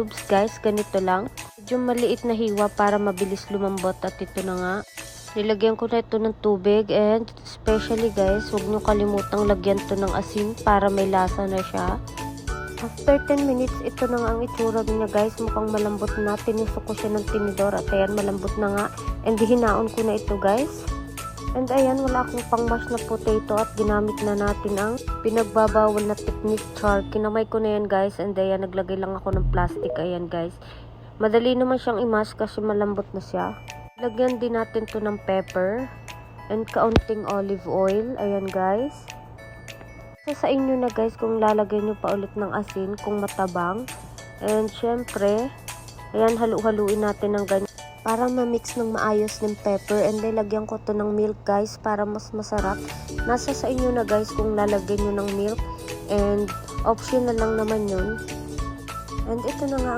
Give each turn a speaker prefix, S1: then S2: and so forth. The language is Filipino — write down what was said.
S1: cubes guys, ganito lang. Medyo maliit na hiwa para mabilis lumambot at ito na nga. Nilagyan ko na ito ng tubig and especially guys, huwag nyo kalimutang lagyan to ng asin para may lasa na siya. After 10 minutes, ito na nga ang itsura niya guys. Mukhang malambot na. Tinisok ko siya ng tinidor at ayan, malambot na nga. And hinaon ko na ito guys. And ayan, wala akong pang-mash na potato at ginamit na natin ang pinagbabawal na technique char. Kinamay ko na yan guys. And ayan, naglagay lang ako ng plastic. Ayan guys. Madali naman siyang i-mash kasi malambot na siya. Lagyan din natin to ng pepper and kaunting olive oil. Ayan guys. So, sa inyo na guys kung lalagyan nyo pa ulit ng asin kung matabang. And syempre, ayan, halu-haluin natin ng ganyan para ma-mix ng maayos ng pepper. And lagyan ko to ng milk guys para mas masarap. Nasa sa inyo na guys kung lalagyan nyo ng milk. And optional lang naman yun. And ito na nga